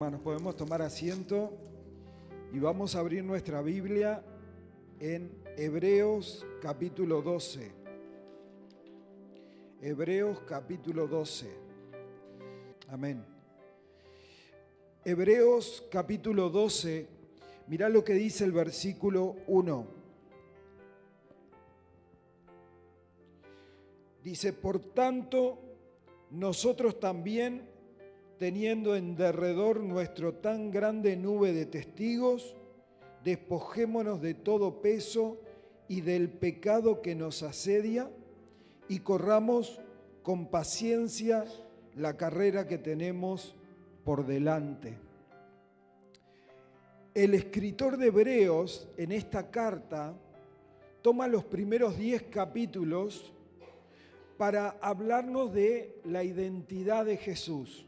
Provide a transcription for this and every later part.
Hermanos, podemos tomar asiento y vamos a abrir nuestra Biblia en Hebreos capítulo 12. Hebreos capítulo 12. Amén. Hebreos capítulo 12, mirá lo que dice el versículo 1. Dice, por tanto, nosotros también, teniendo en derredor nuestro tan grande nube de testigos, despojémonos de todo peso y del pecado que nos asedia y corramos con paciencia la carrera que tenemos por delante. El escritor de Hebreos en esta carta toma los primeros 10 capítulos para hablarnos de la identidad de Jesús.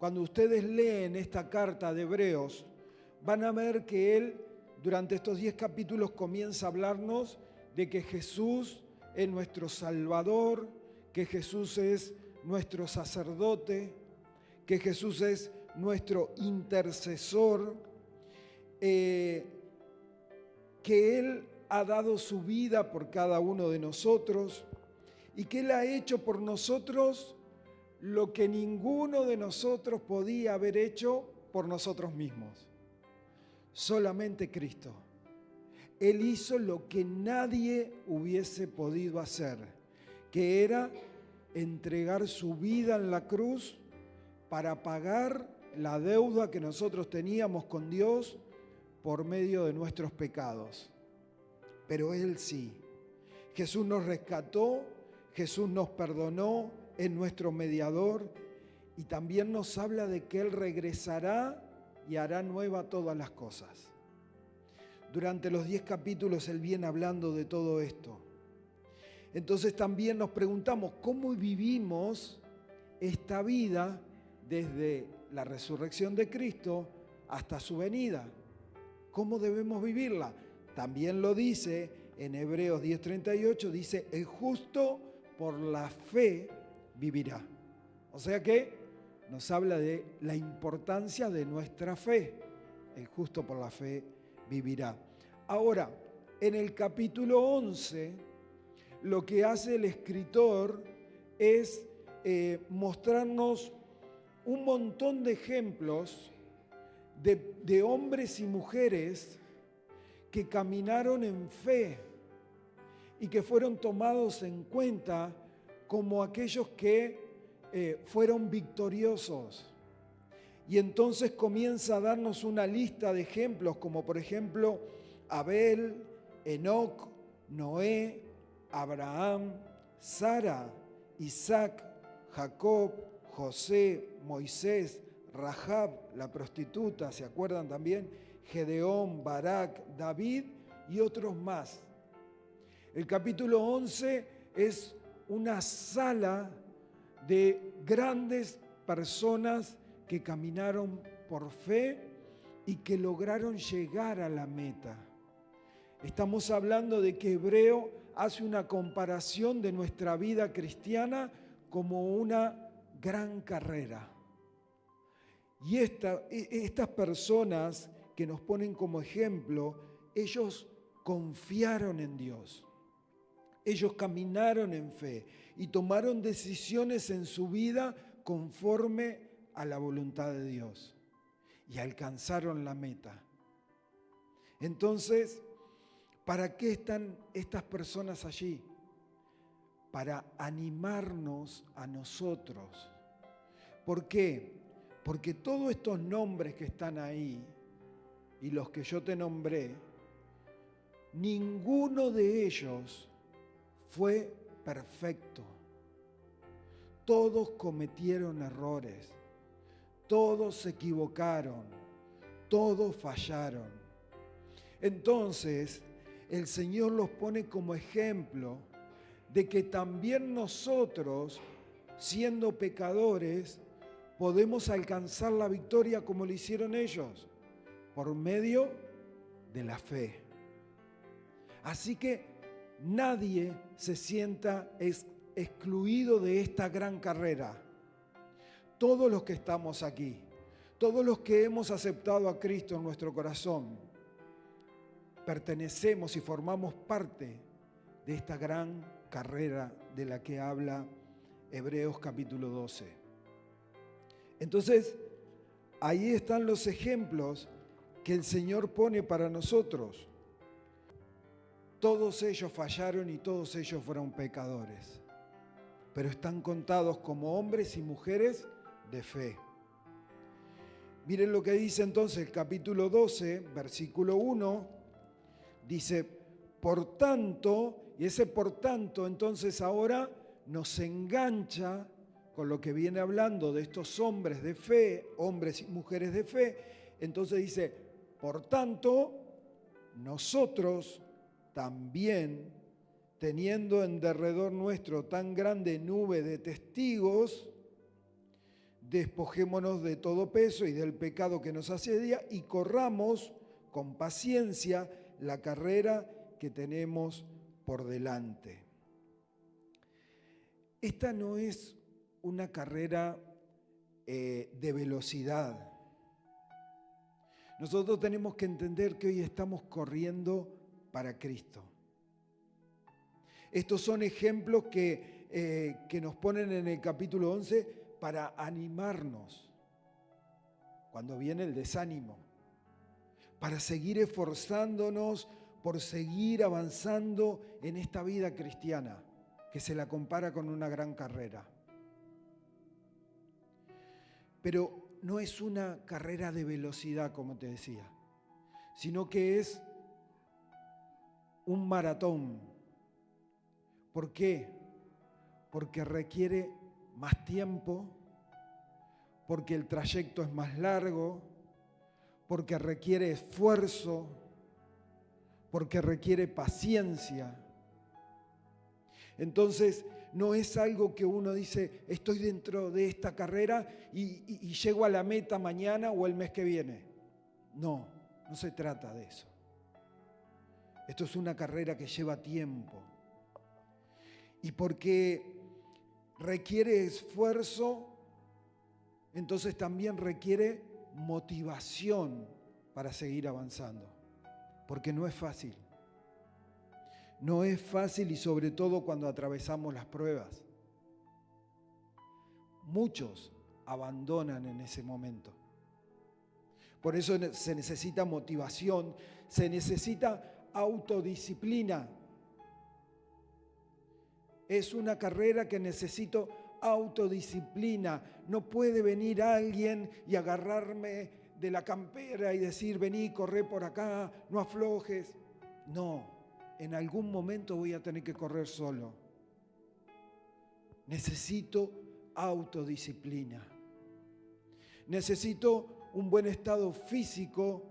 Cuando ustedes leen esta carta de Hebreos, van a ver que él, durante estos 10 capítulos, comienza a hablarnos de que Jesús es nuestro Salvador, que Jesús es nuestro sacerdote, que Jesús es nuestro intercesor, que Él ha dado su vida por cada uno de nosotros y que Él ha hecho por nosotros lo que ninguno de nosotros podía haber hecho por nosotros mismos. Solamente Cristo. Él hizo lo que nadie hubiese podido hacer, que era entregar su vida en la cruz para pagar la deuda que nosotros teníamos con Dios por medio de nuestros pecados. Pero Él sí. Jesús nos rescató, Jesús nos perdonó, es nuestro mediador y también nos habla de que Él regresará y hará nueva todas las cosas. Durante los 10 capítulos Él viene hablando de todo esto. Entonces también nos preguntamos cómo vivimos esta vida desde la resurrección de Cristo hasta su venida. ¿Cómo debemos vivirla? También lo dice en Hebreos 10:38, dice, el justo por la fe vivirá. O sea que nos habla de la importancia de nuestra fe. El justo por la fe vivirá. Ahora, en el capítulo 11, lo que hace el escritor es mostrarnos un montón de ejemplos de hombres y mujeres que caminaron en fe y que fueron tomados en cuenta como aquellos que fueron victoriosos. Y entonces comienza a darnos una lista de ejemplos, como por ejemplo Abel, Enoc, Noé, Abraham, Sara, Isaac, Jacob, José, Moisés, Rahab, la prostituta, ¿se acuerdan también? Gedeón, Barak, David y otros más. El capítulo 11 es una sala de grandes personas que caminaron por fe y que lograron llegar a la meta. Estamos hablando de que Hebreo hace una comparación de nuestra vida cristiana como una gran carrera. Y estas personas que nos ponen como ejemplo, ellos confiaron en Dios. Ellos caminaron en fe y tomaron decisiones en su vida conforme a la voluntad de Dios y alcanzaron la meta. Entonces, ¿para qué están estas personas allí? Para animarnos a nosotros. ¿Por qué? Porque todos estos nombres que están ahí y los que yo te nombré, ninguno de ellos fue perfecto. Todos cometieron errores, todos se equivocaron, todos fallaron. Entonces, el Señor los pone como ejemplo de que también nosotros, siendo pecadores, podemos alcanzar la victoria como lo hicieron ellos, por medio de la fe. Así que nadie se sienta excluido de esta gran carrera. Todos los que estamos aquí, Todos los que hemos aceptado a Cristo en nuestro corazón, pertenecemos y formamos parte de esta gran carrera de la que habla Hebreos capítulo 12. Entonces, ahí están los ejemplos que el Señor pone para nosotros. Todos ellos fallaron y todos ellos fueron pecadores, pero están contados como hombres y mujeres de fe. Miren lo que dice entonces el capítulo 12, versículo 1, dice, por tanto, y ese por tanto entonces ahora nos engancha con lo que viene hablando de estos hombres de fe, hombres y mujeres de fe. Entonces dice, por tanto, nosotros también, teniendo en derredor nuestro tan grande nube de testigos, despojémonos de todo peso y del pecado que nos asedia y corramos con paciencia la carrera que tenemos por delante. Esta no es una carrera de velocidad. Nosotros tenemos que entender que hoy estamos corriendo para Cristo. Estos son ejemplos que nos ponen en el capítulo 11 para animarnos cuando viene el desánimo, para seguir esforzándonos por seguir avanzando en esta vida cristiana que se la compara con una gran carrera. Pero no es una carrera de velocidad, como te decía, sino que es un maratón. ¿Por qué? Porque requiere más tiempo, porque el trayecto es más largo, porque requiere esfuerzo, porque requiere paciencia. Entonces, no es algo que uno dice, estoy dentro de esta carrera y llego a la meta mañana o el mes que viene. No, no se trata de eso. Esto es una carrera que lleva tiempo. Y porque requiere esfuerzo, entonces también requiere motivación para seguir avanzando. Porque no es fácil. No es fácil y sobre todo cuando atravesamos las pruebas. Muchos abandonan en ese momento. Por eso se necesita motivación, se necesita autodisciplina. Es una carrera que necesito autodisciplina. No puede venir alguien y agarrarme de la campera y decir, vení, corre por acá, no aflojes. No. En algún momento voy a tener que correr solo. Necesito autodisciplina. Necesito un buen estado físico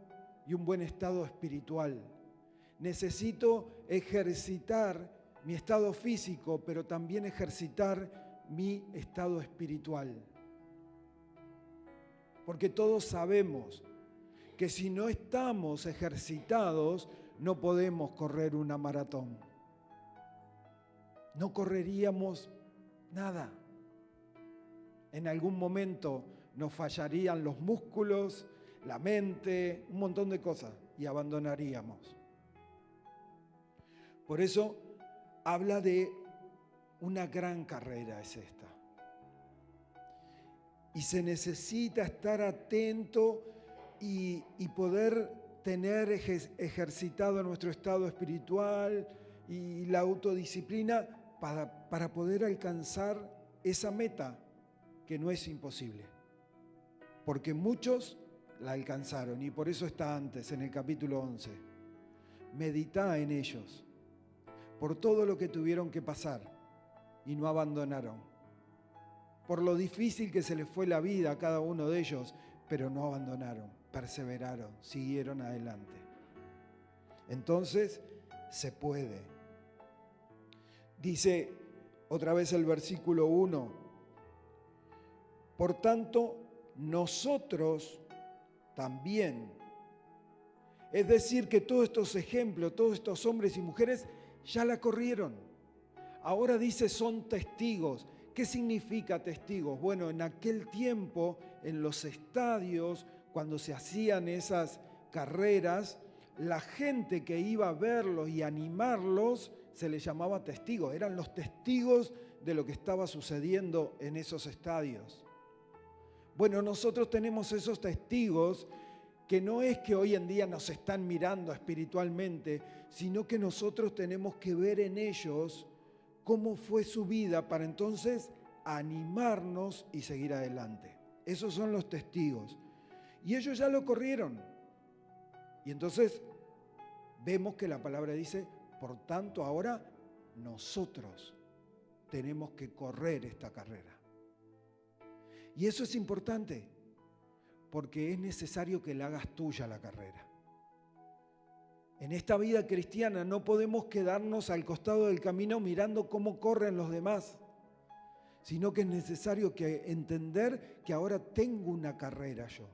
y un buen estado espiritual. Necesito ejercitar mi estado físico, pero también ejercitar mi estado espiritual. Porque todos sabemos que si no estamos ejercitados, no podemos correr una maratón. No correríamos nada. En algún momento nos fallarían los músculos, la mente, un montón de cosas y abandonaríamos. Por eso habla de una gran carrera es esta. Y se necesita estar atento y poder tener ejercitado nuestro estado espiritual y la autodisciplina para poder alcanzar esa meta que no es imposible. Porque muchos la alcanzaron y por eso está antes, en el capítulo 11. Meditá en ellos, por todo lo que tuvieron que pasar y no abandonaron. Por lo difícil que se les fue la vida a cada uno de ellos, pero no abandonaron. Perseveraron, siguieron adelante. Entonces, se puede. Dice otra vez el versículo 1, por tanto, nosotros también. Es decir, que todos estos ejemplos, todos estos hombres y mujeres ya la corrieron. Ahora dice son testigos. ¿Qué significa testigos? Bueno, en aquel tiempo en los estadios, cuando se hacían esas carreras, la gente que iba a verlos y animarlos se les llamaba testigos, eran los testigos de lo que estaba sucediendo en esos estadios. Bueno, nosotros tenemos esos testigos que no es que hoy en día nos están mirando espiritualmente, sino que nosotros tenemos que ver en ellos cómo fue su vida para entonces animarnos y seguir adelante. Esos son los testigos. Y ellos ya lo corrieron. Y entonces vemos que la palabra dice, por tanto ahora nosotros tenemos que correr esta carrera. Y eso es importante, porque es necesario que la hagas tuya la carrera. En esta vida cristiana no podemos quedarnos al costado del camino mirando cómo corren los demás, sino que es necesario entender que ahora tengo una carrera yo,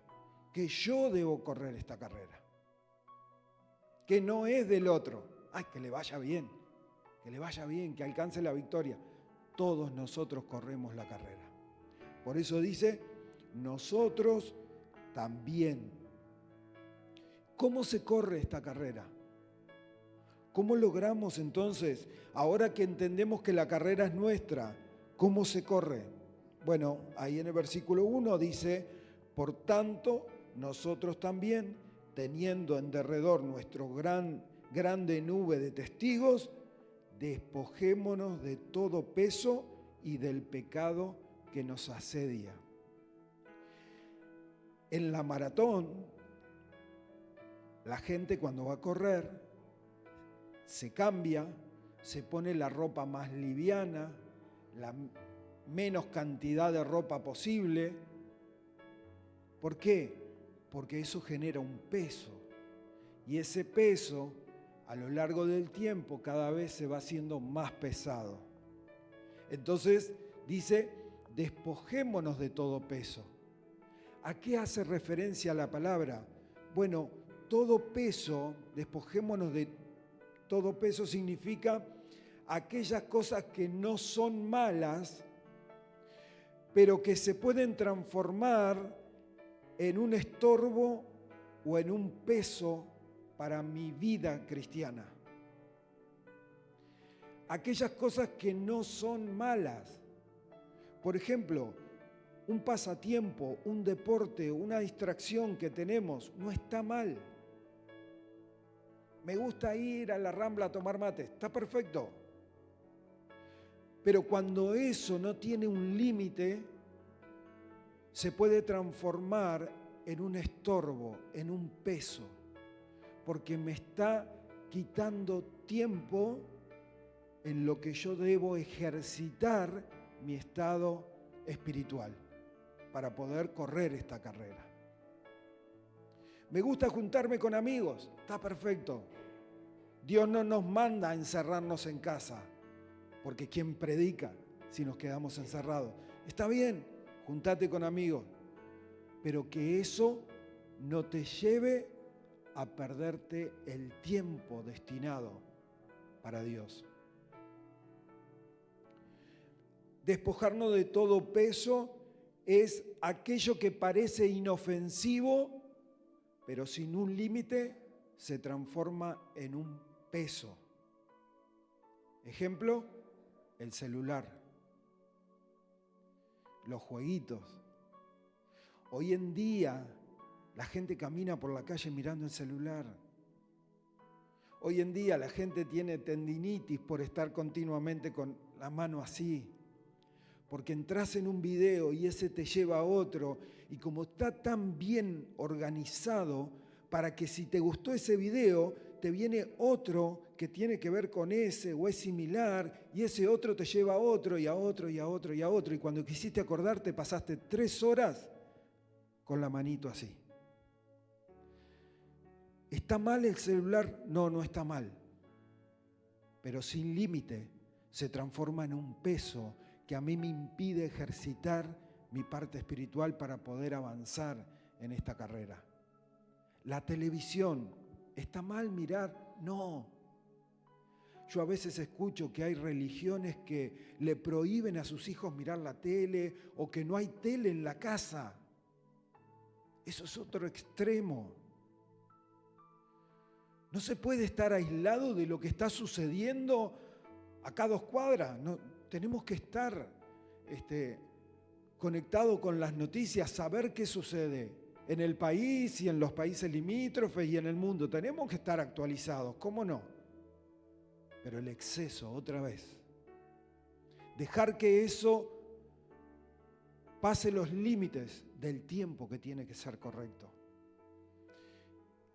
que yo debo correr esta carrera, que no es del otro. Ay, que le vaya bien, que alcance la victoria. Todos nosotros corremos la carrera. Por eso dice, nosotros también. ¿Cómo se corre esta carrera? ¿Cómo logramos entonces, ahora que entendemos que la carrera es nuestra, cómo se corre? Bueno, ahí en el versículo 1 dice, por tanto, nosotros también, teniendo en derredor nuestro grande nube de testigos, despojémonos de todo peso y del pecado que nos asedia. En la maratón, la gente cuando va a correr se cambia, se pone la ropa más liviana, la menos cantidad de ropa posible. ¿Por qué? Porque eso genera un peso. Y ese peso, a lo largo del tiempo, cada vez se va haciendo más pesado. Entonces, dice, despojémonos de todo peso. ¿A qué hace referencia la palabra? Bueno, todo peso, despojémonos de todo peso significa aquellas cosas que no son malas, pero que se pueden transformar en un estorbo o en un peso para mi vida cristiana. Aquellas cosas que no son malas. Por ejemplo, un pasatiempo, un deporte, una distracción que tenemos, no está mal. Me gusta ir a la Rambla a tomar mate, está perfecto. Pero cuando eso no tiene un límite, se puede transformar en un estorbo, en un peso, porque me está quitando tiempo en lo que yo debo ejercitar mi estado espiritual para poder correr esta carrera. Me gusta juntarme con amigos, está perfecto. Dios no nos manda a encerrarnos en casa, porque ¿quién predica si nos quedamos encerrados? Está bien, juntate con amigos, pero que eso no te lleve a perderte el tiempo destinado para Dios. Despojarnos de todo peso es aquello que parece inofensivo, pero sin un límite se transforma en un peso. Ejemplo, el celular, los jueguitos. Hoy en día la gente camina por la calle mirando el celular. Hoy en día la gente tiene tendinitis por estar continuamente con la mano así. Porque entras en un video y ese te lleva a otro, y como está tan bien organizado para que si te gustó ese video, te viene otro que tiene que ver con ese o es similar, y ese otro te lleva a otro y a otro y a otro y a otro, y cuando quisiste acordarte pasaste 3 horas con la manito así. ¿Está mal el celular? No, no está mal. Pero sin límite se transforma en un peso que a mí me impide ejercitar mi parte espiritual para poder avanzar en esta carrera. La televisión, ¿está mal mirar? No. Yo a veces escucho que hay religiones que le prohíben a sus hijos mirar la tele o que no hay tele en la casa. Eso es otro extremo. No se puede estar aislado de lo que está sucediendo acá a 2 cuadras. No, tenemos que estar conectados con las noticias, saber qué sucede en el país y en los países limítrofes y en el mundo. Tenemos que estar actualizados, ¿cómo no? Pero el exceso, otra vez. Dejar que eso pase los límites del tiempo que tiene que ser correcto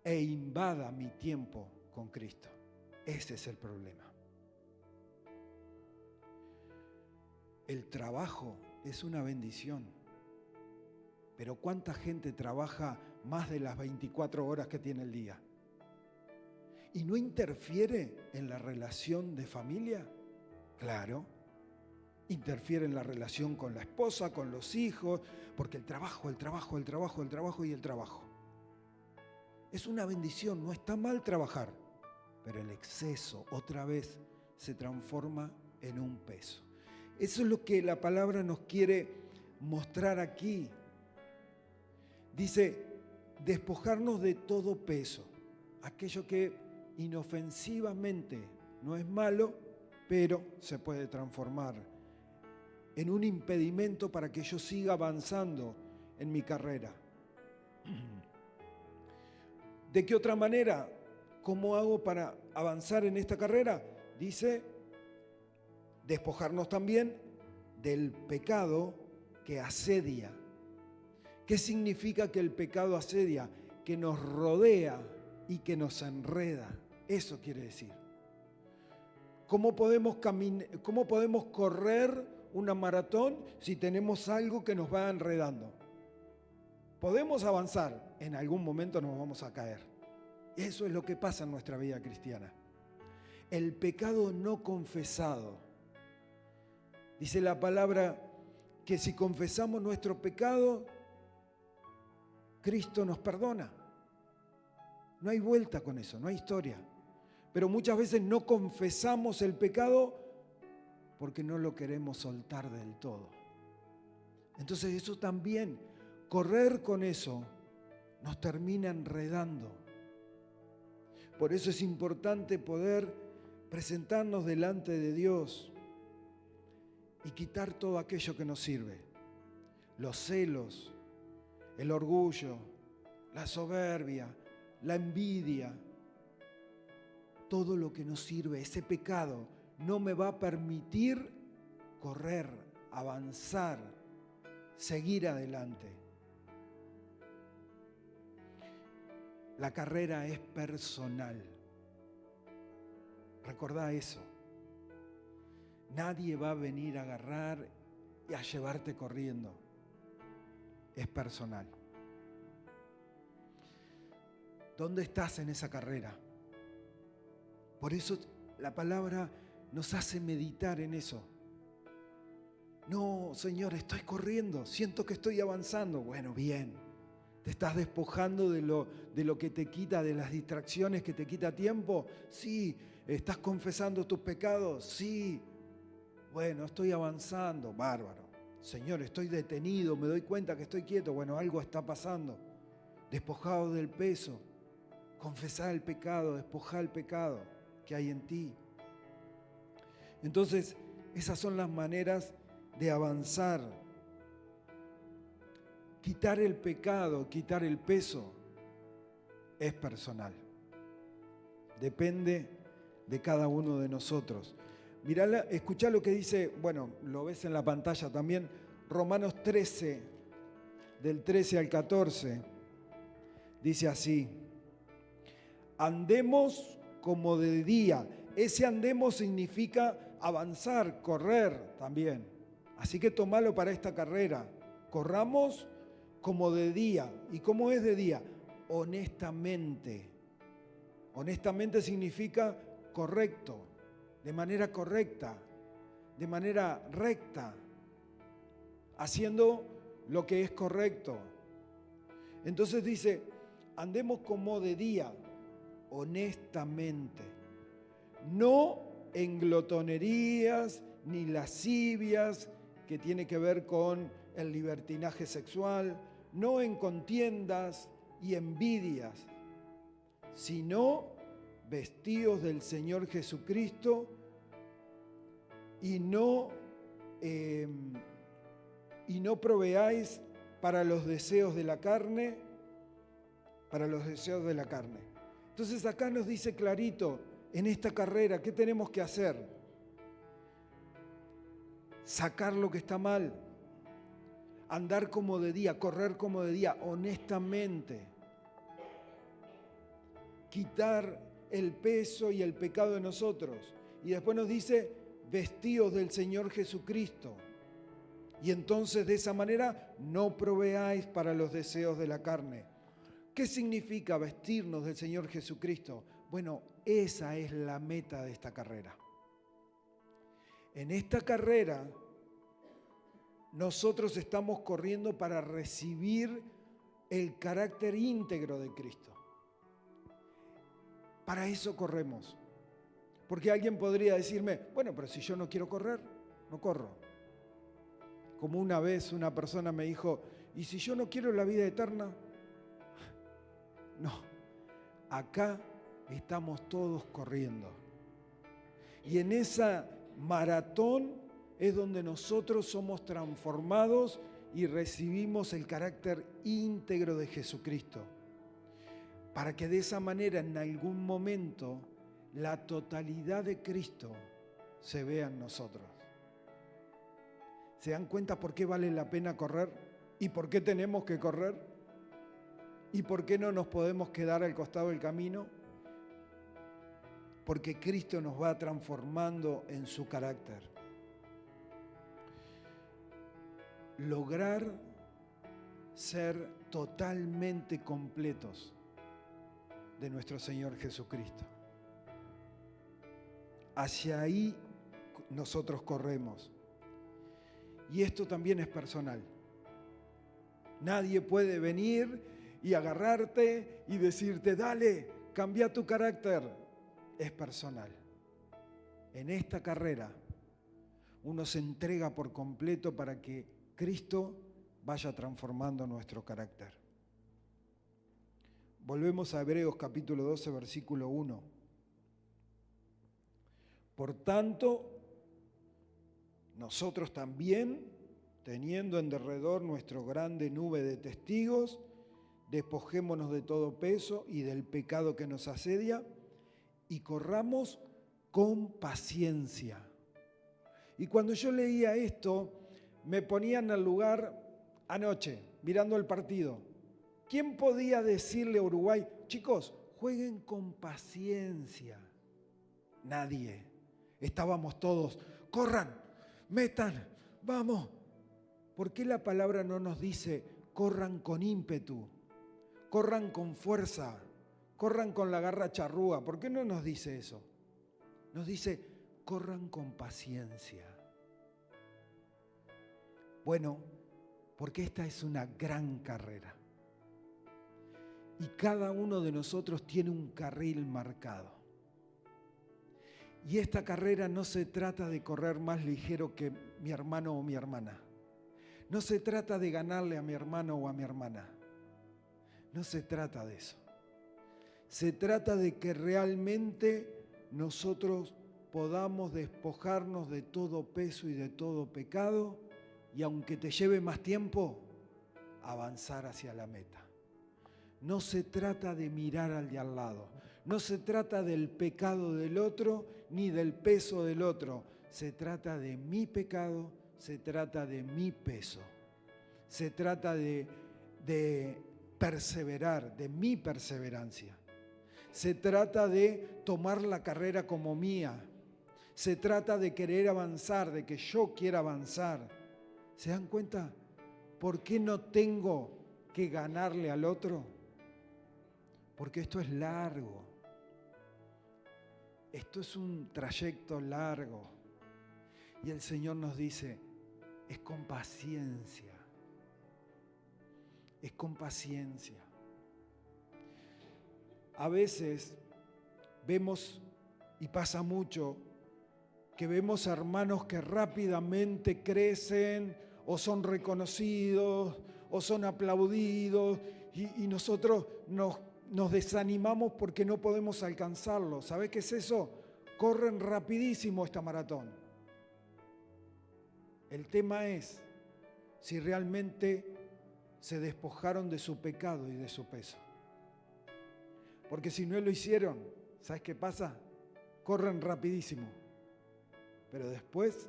e invada mi tiempo con Cristo. Ese es el problema. El trabajo es una bendición, pero ¿cuánta gente trabaja más de las 24 horas que tiene el día? ¿Y no interfiere en la relación de familia? Claro. Interfiere en la relación con la esposa, con los hijos, porque el trabajo. Es una bendición, no está mal trabajar, pero el exceso otra vez se transforma en un peso. Eso es lo que la palabra nos quiere mostrar aquí. Dice, despojarnos de todo peso, aquello que inofensivamente no es malo, pero se puede transformar en un impedimento para que yo siga avanzando en mi carrera. ¿De qué otra manera? ¿Cómo hago para avanzar en esta carrera? Dice, despojarnos también del pecado que asedia. ¿Qué significa que el pecado asedia? Que nos rodea y que nos enreda. Eso quiere decir. ¿Cómo podemos correr una maratón si tenemos algo que nos va enredando? Podemos avanzar, en algún momento nos vamos a caer. Eso es lo que pasa en nuestra vida cristiana. El pecado no confesado. Dice la palabra que si confesamos nuestro pecado, Cristo nos perdona. No hay vuelta con eso, no hay historia. Pero muchas veces no confesamos el pecado porque no lo queremos soltar del todo. Entonces eso también, correr con eso, nos termina enredando. Por eso es importante poder presentarnos delante de Dios y quitar todo aquello que nos sirve. Los celos, el orgullo, la soberbia, la envidia, todo lo que nos sirve, ese pecado, no me va a permitir correr, avanzar, seguir adelante. La carrera es personal. Recordá eso. Nadie va a venir a agarrar y a llevarte corriendo. Es personal. ¿Dónde estás en esa carrera? Por eso la palabra nos hace meditar en eso. No, Señor, estoy corriendo, siento que estoy avanzando. Bueno, bien. ¿Te estás despojando de lo que te quita, de las distracciones que te quita tiempo? Sí. ¿Estás confesando tus pecados? Sí. Bueno, estoy avanzando. Bárbaro. Señor, estoy detenido, me doy cuenta que estoy quieto. Bueno, algo está pasando. Despojado del peso. Confesar el pecado, despojar el pecado que hay en ti. Entonces, esas son las maneras de avanzar. Quitar el pecado, quitar el peso, es personal. Depende de cada uno de nosotros. Mirá, escuchá lo que dice, bueno, lo ves en la pantalla también, Romanos 13, del 13 al 14, dice así: andemos como de día. Ese andemos significa avanzar, correr también. Así que tomalo para esta carrera. Corramos como de día. ¿Y cómo es de día? Honestamente. Honestamente significa correcto, de manera correcta, de manera recta, haciendo lo que es correcto. Entonces dice, andemos como de día, honestamente, no en glotonerías ni lascivias, que tiene que ver con el libertinaje sexual, no en contiendas y envidias, sino vestidos del Señor Jesucristo y no proveáis para los deseos de la carne, Entonces acá nos dice clarito, en esta carrera, ¿qué tenemos que hacer? Sacar lo que está mal, andar como de día, correr como de día, honestamente, quitar el peso y el pecado de nosotros. Y después nos dice, vestidos del Señor Jesucristo. Y entonces de esa manera no proveáis para los deseos de la carne. ¿Qué significa vestirnos del Señor Jesucristo? Bueno, esa es la meta de esta carrera. En esta carrera nosotros estamos corriendo para recibir el carácter íntegro de Cristo. Para eso corremos. Porque alguien podría decirme, bueno, pero si yo no quiero correr, no corro. Como una vez una persona me dijo, ¿y si yo no quiero la vida eterna? No, acá estamos todos corriendo. Y en esa maratón es donde nosotros somos transformados y recibimos el carácter íntegro de Jesucristo. Para que de esa manera en algún momento la totalidad de Cristo se vea en nosotros. ¿Se dan cuenta por qué vale la pena correr? ¿Y por qué tenemos que correr? ¿Y por qué no nos podemos quedar al costado del camino? Porque Cristo nos va transformando en su carácter. Lograr ser totalmente completos de nuestro Señor Jesucristo. Hacia ahí nosotros corremos. Y esto también es personal. Nadie puede venir y agarrarte y decirte, dale, cambia tu carácter. Es personal. En esta carrera, uno se entrega por completo para que Cristo vaya transformando nuestro carácter. Volvemos a Hebreos capítulo 12, versículo 1. Por tanto, nosotros también, teniendo en derredor nuestra grande nube de testigos, despojémonos de todo peso y del pecado que nos asedia y corramos con paciencia. Y cuando yo leía esto, me ponía en el lugar anoche, mirando el partido. ¿Quién podía decirle a Uruguay, chicos, jueguen con paciencia? Nadie. Estábamos todos, corran, metan, vamos. ¿Por qué la palabra no nos dice corran con ímpetu, corran con fuerza, corran con la garra charrúa? ¿Por qué no nos dice eso? Nos dice corran con paciencia. Bueno, porque esta es una gran carrera. Y cada uno de nosotros tiene un carril marcado. Y esta carrera no se trata de correr más ligero que mi hermano o mi hermana. No se trata de ganarle a mi hermano o a mi hermana. No se trata de eso. Se trata de que realmente nosotros podamos despojarnos de todo peso y de todo pecado y aunque te lleve más tiempo, avanzar hacia la meta. No se trata de mirar al de al lado. No se trata del pecado del otro ni del peso del otro. Se trata de mi pecado, se trata de mi peso. Se trata de perseverar, de mi perseverancia. Se trata de tomar la carrera como mía. Se trata de querer avanzar, de que yo quiera avanzar. ¿Se dan cuenta? ¿Por qué no tengo que ganarle al otro? Porque esto es largo. Esto es un trayecto largo. Y el Señor nos dice, es con paciencia. Es con paciencia. A veces vemos, y pasa mucho, que vemos hermanos que rápidamente crecen o son reconocidos o son aplaudidos y nosotros nos desanimamos porque no podemos alcanzarlo. ¿Sabés qué es eso? Corren rapidísimo esta maratón. El tema es si realmente se despojaron de su pecado y de su peso. Porque si no lo hicieron, ¿sabes qué pasa? Corren rapidísimo, pero después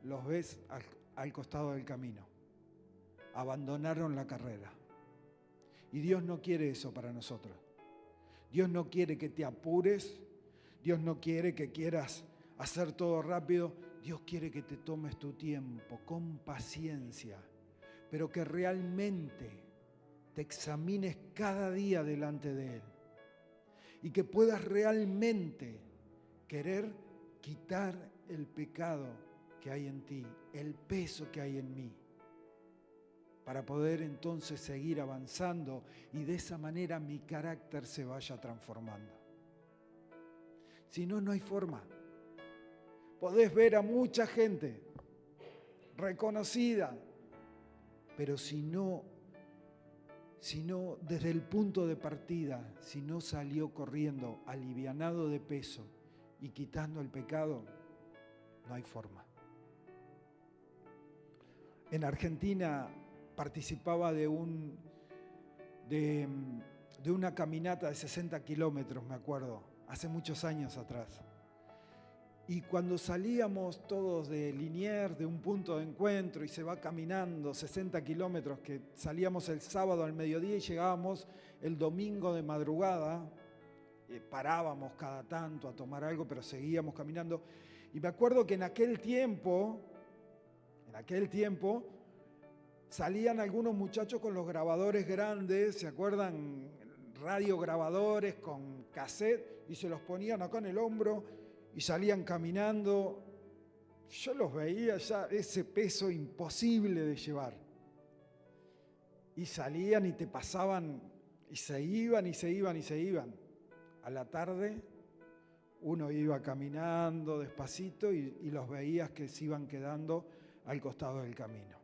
los ves al costado del camino. Abandonaron la carrera. Y Dios no quiere eso para nosotros. Dios no quiere que te apures. Dios no quiere que quieras hacer todo rápido. Dios quiere que te tomes tu tiempo con paciencia, pero que realmente te examines cada día delante de Él y que puedas realmente querer quitar el pecado que hay en ti, el peso que hay en mí, para poder entonces seguir avanzando y de esa manera mi carácter se vaya transformando. Si no, no hay forma. Podés ver a mucha gente reconocida, pero si no desde el punto de partida, si no salió corriendo alivianado de peso y quitando el pecado, no hay forma. En Argentina participaba de una caminata de 60 kilómetros, me acuerdo, hace muchos años atrás. Y cuando salíamos todos de Liniers, de un punto de encuentro, y se va caminando 60 kilómetros, que salíamos el sábado al mediodía y llegábamos el domingo de madrugada, parábamos cada tanto a tomar algo, pero seguíamos caminando. Y me acuerdo que en aquel tiempo, salían algunos muchachos con los grabadores grandes, ¿se acuerdan? Radiograbadores con cassette, y se los ponían acá en el hombro, y salían caminando. Yo los veía ya, ese peso imposible de llevar. Y salían y te pasaban, y se iban. A la tarde, uno iba caminando despacito y los veías que se iban quedando al costado del camino.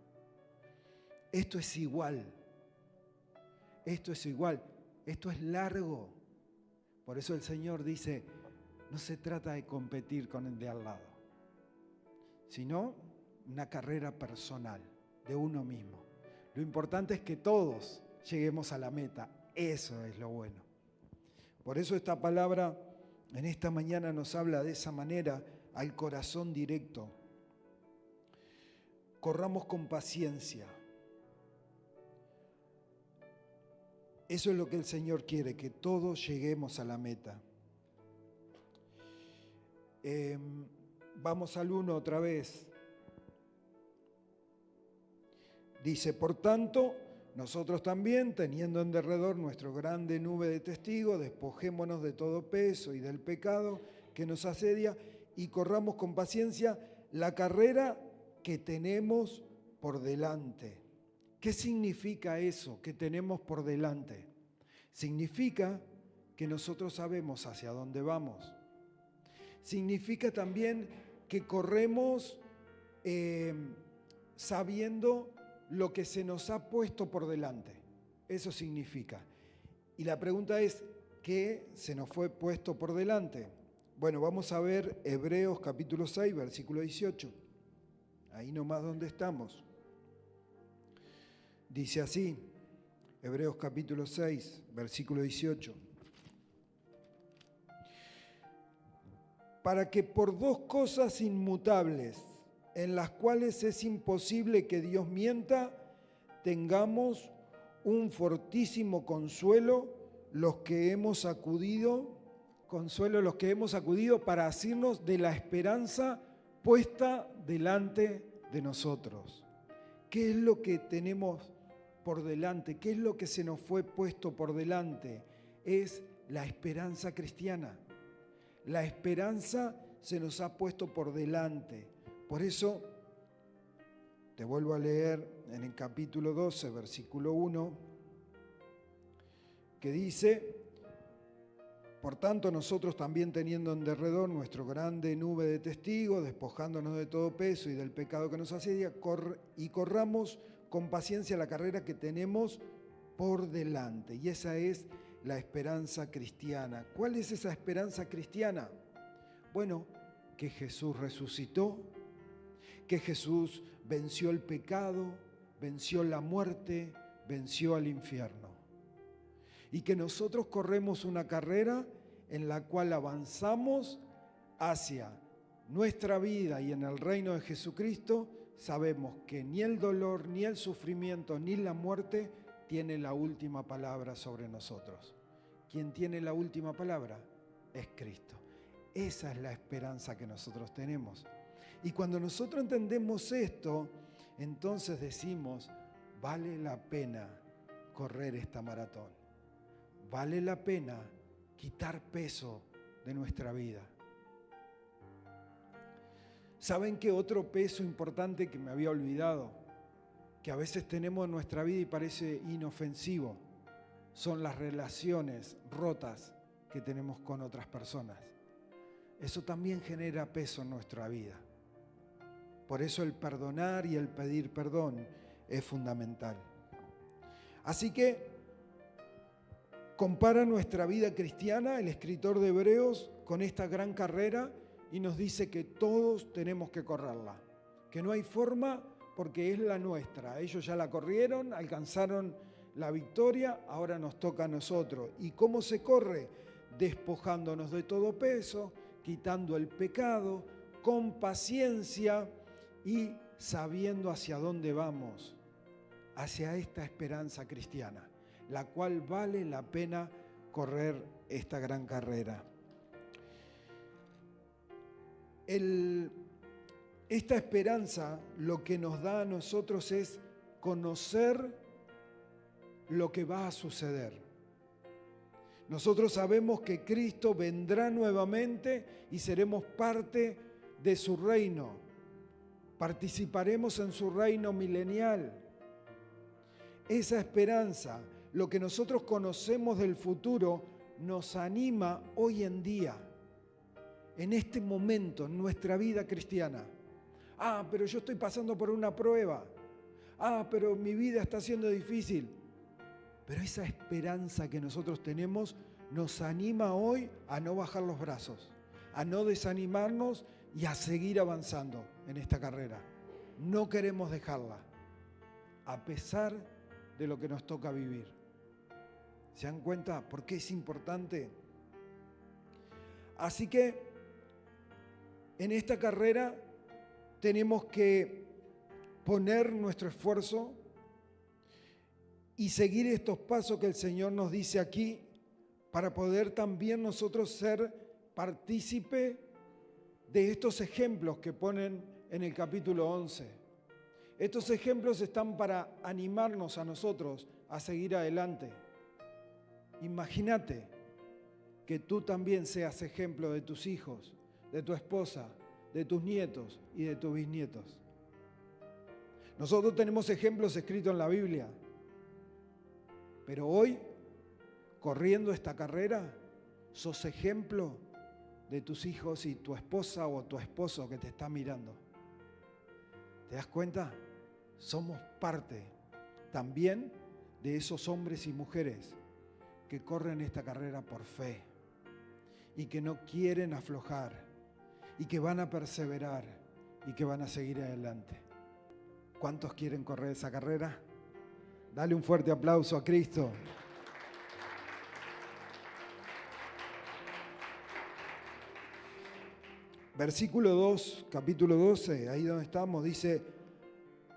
Esto es igual. Esto es largo. Por eso el Señor dice, no se trata de competir con el de al lado, sino una carrera personal de uno mismo. Lo importante es que todos lleguemos a la meta. Eso es lo bueno. Por eso esta palabra en esta mañana nos habla de esa manera al corazón directo. Corramos con paciencia. Eso es lo que el Señor quiere, que todos lleguemos a la meta. Vamos al 1 otra vez. Dice, por tanto, nosotros también, teniendo en derredor nuestra grande nube de testigos, despojémonos de todo peso y del pecado que nos asedia y corramos con paciencia la carrera que tenemos por delante. ¿Qué significa eso que tenemos por delante? Significa que nosotros sabemos hacia dónde vamos. Significa también que corremos sabiendo lo que se nos ha puesto por delante. Eso significa. Y la pregunta es, ¿qué se nos fue puesto por delante? Bueno, vamos a ver Hebreos capítulo 6, versículo 18. Ahí nomás donde estamos. Dice así, Hebreos capítulo 6, versículo 18. Para que por dos cosas inmutables, en las cuales es imposible que Dios mienta, tengamos un fortísimo consuelo los que hemos acudido para asirnos de la esperanza puesta delante de nosotros. ¿Qué es lo que tenemos por delante? ¿Qué es lo que se nos fue puesto por delante? Es la esperanza cristiana. La esperanza se nos ha puesto por delante. Por eso, te vuelvo a leer en el capítulo 12, versículo 1, que dice, por tanto nosotros también teniendo en derredor nuestra grande nube de testigos, despojándonos de todo peso y del pecado que nos asedia, y corramos con paciencia la carrera que tenemos por delante. Y esa es la esperanza cristiana. ¿Cuál es esa esperanza cristiana? Bueno, que Jesús resucitó, que Jesús venció el pecado, venció la muerte, venció al infierno. Y que nosotros corremos una carrera en la cual avanzamos hacia nuestra vida y en el reino de Jesucristo. Sabemos que ni el dolor, ni el sufrimiento, ni la muerte tiene la última palabra sobre nosotros. Quien tiene la última palabra es Cristo. Esa es la esperanza que nosotros tenemos. Y cuando nosotros entendemos esto, entonces decimos, vale la pena correr esta maratón. Vale la pena quitar peso de nuestra vida. ¿Saben qué otro peso importante que me había olvidado? Que a veces tenemos en nuestra vida y parece inofensivo. Son las relaciones rotas que tenemos con otras personas. Eso también genera peso en nuestra vida. Por eso el perdonar y el pedir perdón es fundamental. Así que compara nuestra vida cristiana, el escritor de Hebreos, con esta gran carrera y nos dice que todos tenemos que correrla, que no hay forma porque es la nuestra. Ellos ya la corrieron, alcanzaron la victoria, ahora nos toca a nosotros. ¿Y cómo se corre? Despojándonos de todo peso, quitando el pecado, con paciencia y sabiendo hacia dónde vamos, hacia esta esperanza cristiana, la cual vale la pena correr esta gran carrera. Esta esperanza lo que nos da a nosotros es conocer lo que va a suceder. Nosotros sabemos que Cristo vendrá nuevamente y seremos parte de su reino. Participaremos en su reino milenial. Esa esperanza, lo que nosotros conocemos del futuro, nos anima hoy en día, en este momento, en nuestra vida cristiana. Pero yo estoy pasando por una prueba. Pero mi vida está siendo difícil. Pero esa esperanza que nosotros tenemos nos anima hoy a no bajar los brazos, a no desanimarnos y a seguir avanzando en esta carrera. No queremos dejarla, a pesar de lo que nos toca vivir. ¿Se dan cuenta por qué es importante? Así que en esta carrera tenemos que poner nuestro esfuerzo y seguir estos pasos que el Señor nos dice aquí para poder también nosotros ser partícipe de estos ejemplos que ponen en el capítulo 11. Estos ejemplos están para animarnos a nosotros a seguir adelante. Imagínate que tú también seas ejemplo de tus hijos, de tu esposa, de tus nietos y de tus bisnietos. Nosotros tenemos ejemplos escritos en la Biblia. Pero hoy, corriendo esta carrera, sos ejemplo de tus hijos y tu esposa o tu esposo que te está mirando. ¿Te das cuenta? Somos parte también de esos hombres y mujeres que corren esta carrera por fe y que no quieren aflojar y que van a perseverar y que van a seguir adelante. ¿Cuántos quieren correr esa carrera? Dale un fuerte aplauso a Cristo. Versículo 2, capítulo 12, ahí donde estamos, dice: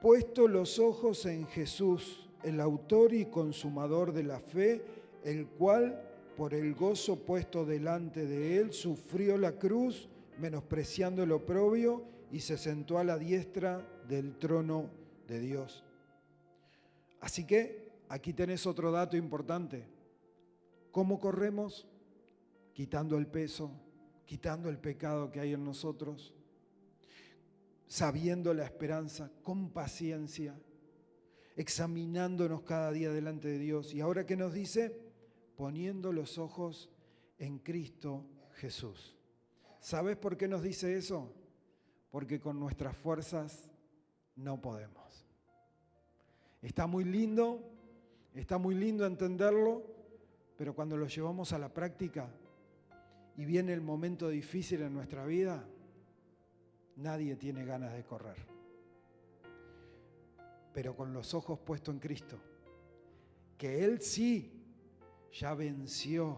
puesto los ojos en Jesús, el autor y consumador de la fe, el cual, por el gozo puesto delante de él, sufrió la cruz, menospreciando el oprobio, y se sentó a la diestra del trono de Dios. Así que aquí tenés otro dato importante. ¿Cómo corremos? Quitando el peso, quitando el pecado que hay en nosotros, sabiendo la esperanza, con paciencia, examinándonos cada día delante de Dios. Y ahora, ¿qué nos dice? Poniendo los ojos en Cristo Jesús. ¿Sabes por qué nos dice eso? Porque con nuestras fuerzas no podemos. Está muy lindo entenderlo, pero cuando lo llevamos a la práctica y viene el momento difícil en nuestra vida, nadie tiene ganas de correr. Pero con los ojos puestos en Cristo, que Él sí ya venció.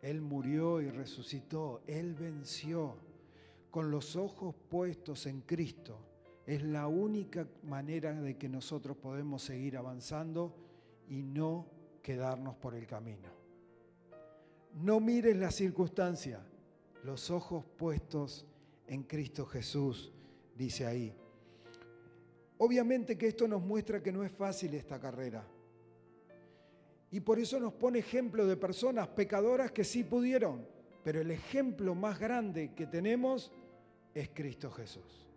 Él murió y resucitó. Él venció. Con los ojos puestos en Cristo, es la única manera de que nosotros podemos seguir avanzando y no quedarnos por el camino. No mires las circunstancias, los ojos puestos en Cristo Jesús, dice ahí. Obviamente que esto nos muestra que no es fácil esta carrera. Y por eso nos pone ejemplo de personas pecadoras que sí pudieron. Pero el ejemplo más grande que tenemos es Cristo Jesús.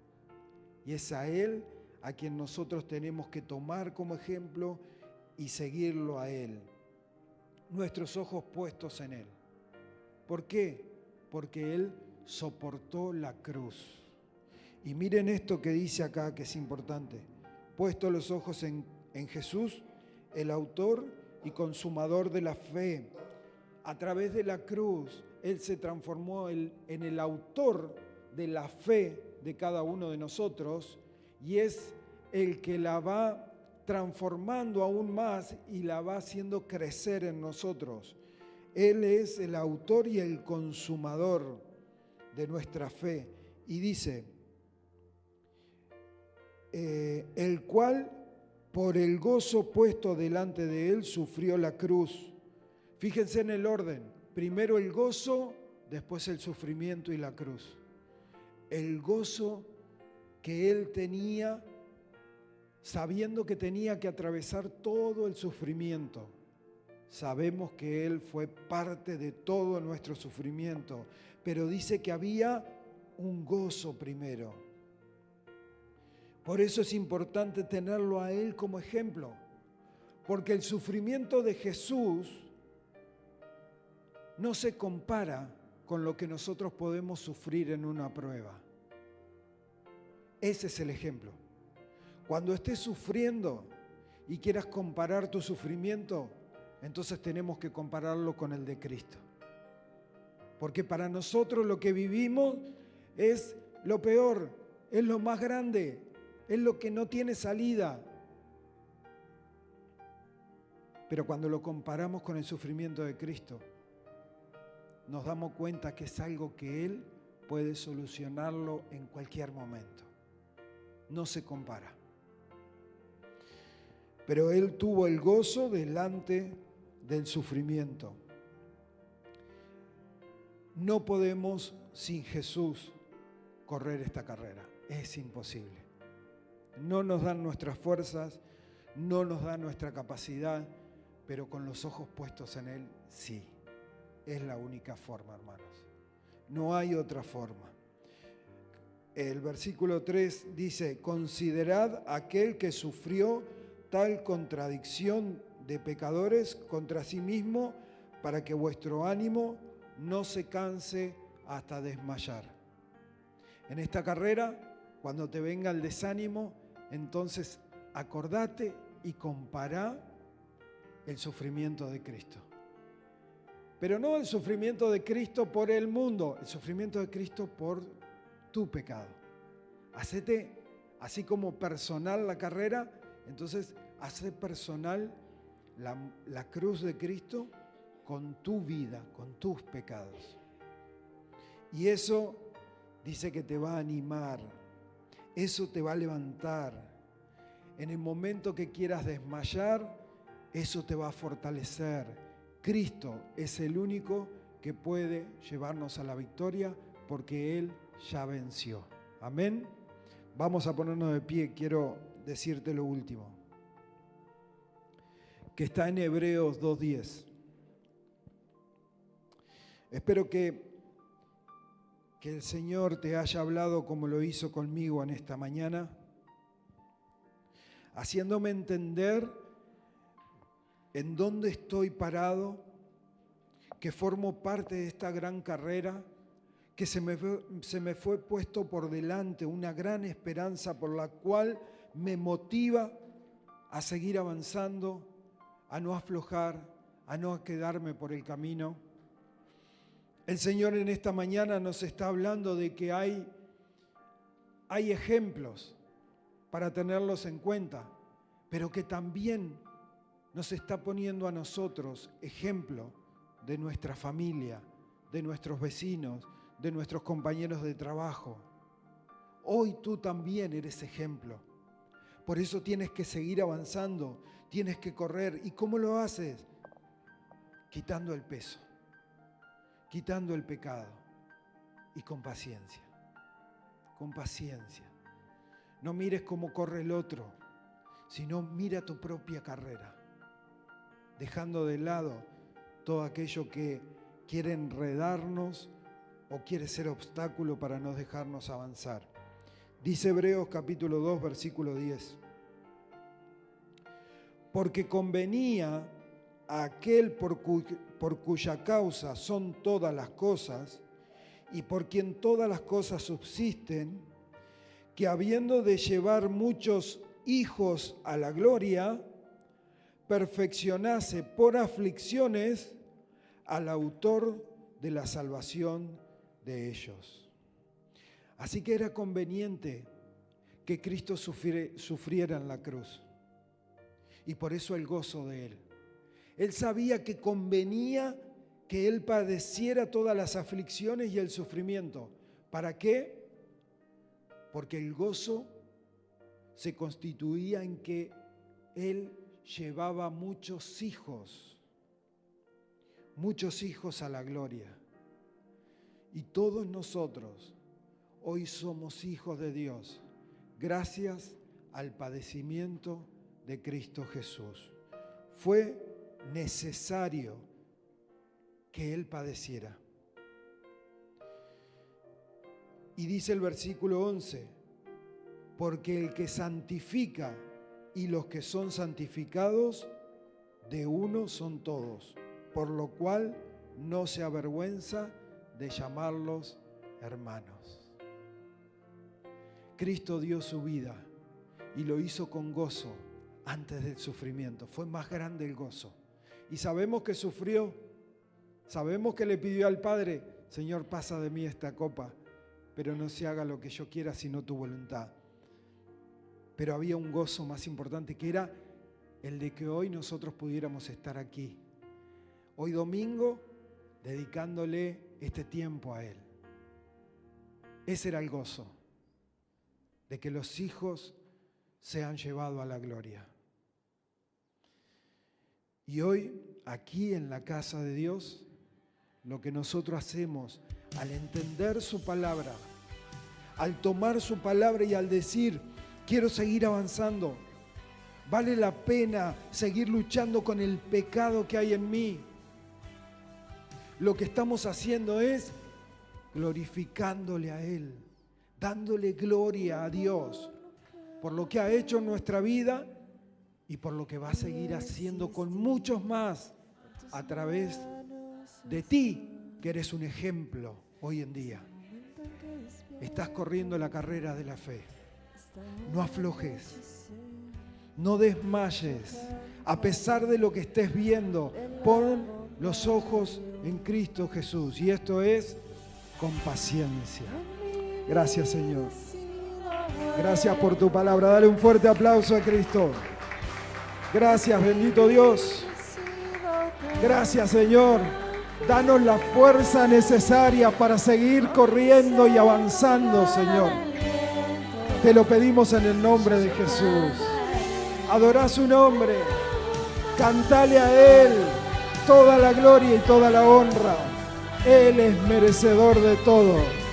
Y es a Él a quien nosotros tenemos que tomar como ejemplo y seguirlo a Él. Nuestros ojos puestos en Él. ¿Por qué? Porque Él soportó la cruz. Y miren esto que dice acá, que es importante. Puesto los ojos en Jesús, el autor y consumador de la fe. A través de la cruz, Él se transformó en el autor de la fe de cada uno de nosotros y es el que la va transformando aún más y la va haciendo crecer en nosotros. Él es el autor y el consumador de nuestra fe. Y dice, el cual por el gozo puesto delante de Él sufrió la cruz. Fíjense en el orden. Primero el gozo, después el sufrimiento y la cruz. El gozo que Él tenía, sabiendo que tenía que atravesar todo el sufrimiento. Sabemos que Él fue parte de todo nuestro sufrimiento, pero dice que había un gozo primero. Por eso es importante tenerlo a Él como ejemplo, porque el sufrimiento de Jesús no se compara con lo que nosotros podemos sufrir en una prueba. Ese es el ejemplo. Cuando estés sufriendo y quieras comparar tu sufrimiento, entonces tenemos que compararlo con el de Cristo. Porque para nosotros lo que vivimos es lo peor, es lo más grande, es lo que no tiene salida. Pero cuando lo comparamos con el sufrimiento de Cristo, nos damos cuenta que es algo que Él puede solucionarlo en cualquier momento. No se compara. Pero Él tuvo el gozo delante del sufrimiento. No podemos sin Jesús correr esta carrera. Es imposible. No nos dan nuestras fuerzas, no nos da nuestra capacidad, pero con los ojos puestos en Él, sí. Es la única forma, hermanos. No hay otra forma. El versículo 3 dice, considerad aquel que sufrió tal contradicción de pecadores contra sí mismo, para que vuestro ánimo no se canse hasta desmayar. En esta carrera, cuando te venga el desánimo, entonces acordate y compará el sufrimiento de Cristo. Pero no el sufrimiento de Cristo por el mundo, el sufrimiento de Cristo por tu pecado. Hacete así como personal la carrera, entonces hace personal la cruz de Cristo con tu vida, con tus pecados. Y eso dice que te va a animar, eso te va a levantar. En el momento que quieras desmayar, eso te va a fortalecer. Cristo es el único que puede llevarnos a la victoria porque Él ya venció. Amén. Vamos a ponernos de pie. Quiero decirte lo último, que está en Hebreos 2:10. Espero que el Señor te haya hablado como lo hizo conmigo en esta mañana, haciéndome entender en dónde estoy parado, que formo parte de esta gran carrera, que se me fue puesto por delante una gran esperanza por la cual me motiva a seguir avanzando, a no aflojar, a no quedarme por el camino. El Señor en esta mañana nos está hablando de que hay ejemplos para tenerlos en cuenta, pero que también nos está poniendo a nosotros ejemplo de nuestra familia, de nuestros vecinos, de nuestros compañeros de trabajo. Hoy tú también eres ejemplo. Por eso tienes que seguir avanzando, tienes que correr. ¿Y cómo lo haces? Quitando el peso, quitando el pecado y con paciencia. Con paciencia. No mires cómo corre el otro, sino mira tu propia carrera, dejando de lado todo aquello que quiere enredarnos o quiere ser obstáculo para no dejarnos avanzar. Dice Hebreos capítulo 2, versículo 10. Porque convenía a aquel por cuya causa son todas las cosas y por quien todas las cosas subsisten, que habiendo de llevar muchos hijos a la gloria, perfeccionase por aflicciones al autor de la salvación de ellos. Así que era conveniente que Cristo sufriera en la cruz. Y por eso el gozo de Él. Él sabía que convenía que Él padeciera todas las aflicciones y el sufrimiento. ¿Para qué? Porque el gozo se constituía en que Él llevaba muchos hijos a la gloria. Y todos nosotros hoy somos hijos de Dios gracias al padecimiento de Cristo Jesús. Fue necesario que Él padeciera. Y dice el versículo 11, porque el que santifica y los que son santificados, de uno son todos, por lo cual no se avergüenza de llamarlos hermanos. Cristo dio su vida y lo hizo con gozo antes del sufrimiento. Fue más grande el gozo. Y sabemos que sufrió, sabemos que le pidió al Padre, Señor, pasa de mí esta copa, pero no se haga lo que yo quiera sino tu voluntad. Pero había un gozo más importante, que era el de que hoy nosotros pudiéramos estar aquí. Hoy domingo, dedicándole este tiempo a Él. Ese era el gozo, de que los hijos se han llevado a la gloria. Y hoy, aquí en la casa de Dios, lo que nosotros hacemos al entender su palabra, al tomar su palabra y al decir, quiero seguir avanzando, vale la pena seguir luchando con el pecado que hay en mí. Lo que estamos haciendo es glorificándole a Él, dándole gloria a Dios por lo que ha hecho en nuestra vida y por lo que va a seguir haciendo con muchos más a través de ti, que eres un ejemplo hoy en día. Estás corriendo la carrera de la fe. No aflojes, no desmayes. A pesar de lo que estés viendo, pon los ojos en Cristo Jesús. Y esto es con paciencia. Gracias, Señor. Gracias por tu palabra. Dale un fuerte aplauso a Cristo. Gracias, bendito Dios. Gracias, Señor. Danos la fuerza necesaria para seguir corriendo y avanzando, Señor. Te lo pedimos en el nombre de Jesús. Adorá su nombre. Cantale a Él toda la gloria y toda la honra. Él es merecedor de todo.